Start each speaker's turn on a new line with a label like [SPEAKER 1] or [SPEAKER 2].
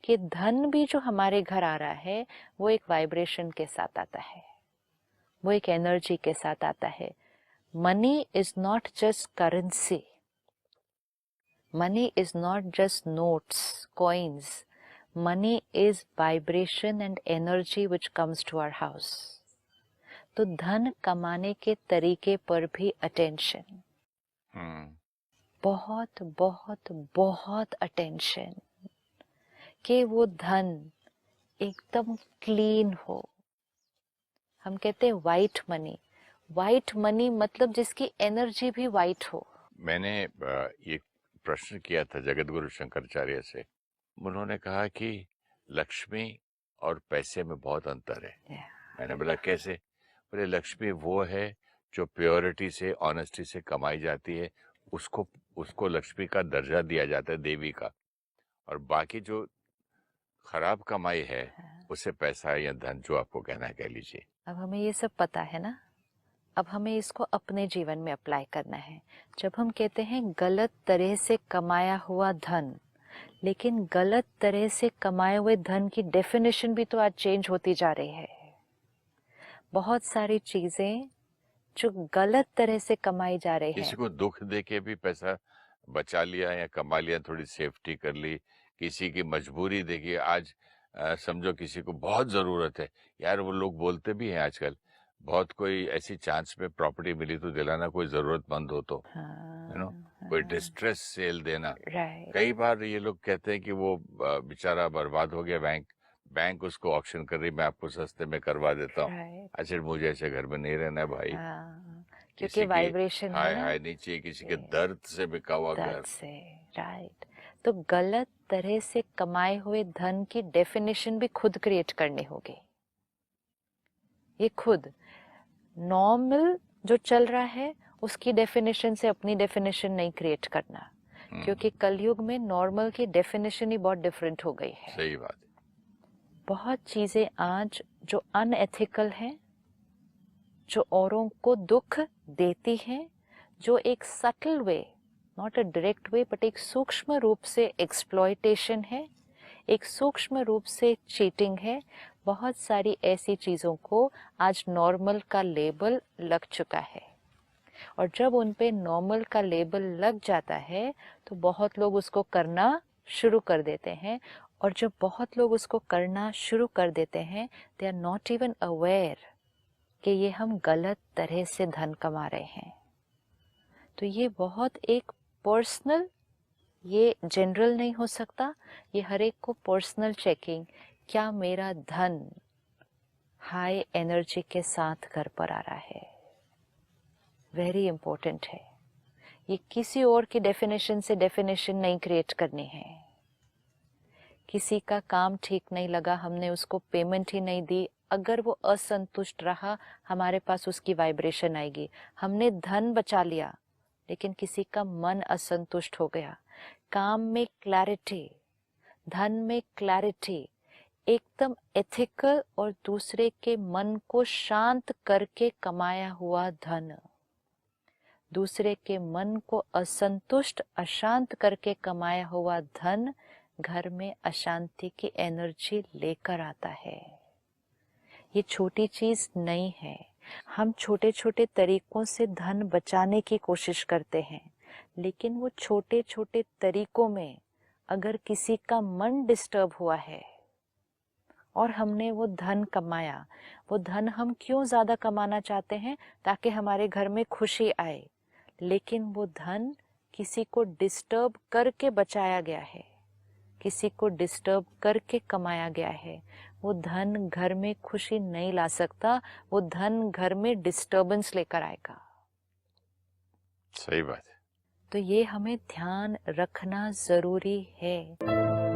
[SPEAKER 1] कि धन भी जो हमारे घर आ रहा है वो एक वाइब्रेशन के साथ आता है, वो एक एनर्जी के साथ आता है. Money is not just currency, money is not just notes, coins. Money is vibration and energy which comes to our house. तो धन कमाने के तरीके पर भी अटेंशन, बहुत बहुत बहुत अटेंशन, कि वो धन एकदम क्लीन हो. हम कहते हैं वाइट मनी. वाइट मनी मतलब जिसकी एनर्जी भी वाइट हो.
[SPEAKER 2] मैंने ये प्रश्न किया था जगत गुरु शंकराचार्य से. उन्होंने कहा कि लक्ष्मी और पैसे में बहुत अंतर है. मैंने बोला कैसे? बोले लक्ष्मी वो है जो प्योरिटी से, ऑनेस्टी से कमाई जाती है, उसको लक्ष्मी का दर्जा दिया जाता है, देवी का. और बाकी जो खराब कमाई है उसे पैसा या धन, जो आपको कहना है कह लीजिए.
[SPEAKER 1] अब हमें ये सब पता है ना, अब हमें इसको अपने जीवन में अप्लाई करना है. जब हम कहते हैं गलत तरह से कमाया हुआ धन, लेकिन गलत तरह से कमाए हुए धन की डेफिनेशन भी तो आज चेंज होती जा रही है. बहुत सारी चीजें जो गलत तरह से कमाई जा रही है.
[SPEAKER 2] किसी को दुख दे के भी पैसा बचा लिया या कमा लिया, थोड़ी सेफ्टी कर ली. किसी की मजबूरी देखिए आज, समझो किसी को बहुत जरूरत है यार, वो लोग बोलते भी हैं आजकल, बहुत कोई ऐसी चांस में प्रॉपर्टी मिली तो दिलाना, कोई जरूरतमंद हो तो, कोई डिस्ट्रेस सेल देना. कई बार ये लोग कहते हैं कि वो बेचारा बर्बाद हो गया, बैंक उसको ऑप्शन कर रही, मैं आपको सस्ते में करवा देता हूँ. अच्छा, मुझे ऐसे घर में नहीं रहना है भाई.
[SPEAKER 1] क्योंकि वाइब्रेशन है ना,
[SPEAKER 2] हाय नीचे किसी के दर्द से बिका हुआ घर
[SPEAKER 1] से. राइट. तो गलत तरह से कमाए हुए धन की डेफिनेशन भी खुद क्रिएट करनी होगी. ये खुद नॉर्मल जो चल रहा है उसकी डेफिनेशन से अपनी डेफिनेशन नहीं क्रिएट करना. क्योंकि कलयुग में नॉर्मल की डेफिनेशन ही बहुत डिफरेंट हो गई है.
[SPEAKER 2] सही बात है.
[SPEAKER 1] बहुत चीजें आज जो अनएथिकल हैं, जो औरों को दुख देती हैं, जो एक subtle way, not a direct way, but एक सूक्ष्म रूप से एक्सप्लॉयटेशन है, एक सूक्ष्म रूप से चीटिंग है. बहुत सारी ऐसी चीजों को आज नॉर्मल का लेबल लग चुका है. और जब उन पे नॉर्मल का लेबल लग जाता है तो बहुत लोग उसको करना शुरू कर देते हैं. और जब बहुत लोग उसको करना शुरू कर देते हैं, they are not even aware कि ये हम गलत तरह से धन कमा रहे हैं. तो ये बहुत एक पर्सनल, ये जनरल नहीं हो सकता. ये हर एक को पर्सनल चेकिंग, क्या मेरा धन हाई एनर्जी के साथ घर पर आ रहा है, वेरी इंपॉर्टेंट है. ये किसी और की डेफिनेशन से डेफिनेशन नहीं क्रिएट करनी है. किसी का काम ठीक नहीं लगा, हमने उसको पेमेंट ही नहीं दी, अगर वो असंतुष्ट रहा, हमारे पास उसकी वाइब्रेशन आएगी. हमने धन बचा लिया लेकिन किसी का मन असंतुष्ट हो गया. काम में क्लैरिटी, धन में क्लैरिटी, एकदम एथिकल और दूसरे के मन को शांत करके कमाया हुआ धन, दूसरे के मन को असंतुष्ट, अशांत करके कमाया हुआ धन घर में अशांति की एनर्जी लेकर आता है. ये छोटी चीज नहीं है. हम छोटे छोटे तरीकों से धन बचाने की कोशिश करते हैं, लेकिन वो छोटे छोटे तरीकों में अगर किसी का मन डिस्टर्ब हुआ है और हमने वो धन कमाया, वो धन हम क्यों ज्यादा कमाना चाहते हैं? ताकि हमारे घर में खुशी आए. लेकिन वो धन किसी को डिस्टर्ब करके बचाया गया है, किसी को डिस्टर्ब करके कमाया गया है. वो धन घर में खुशी नहीं ला सकता, वो धन घर में डिस्टर्बेंस लेकर आएगा.
[SPEAKER 2] सही बात है.
[SPEAKER 1] तो ये हमें ध्यान रखना जरूरी है.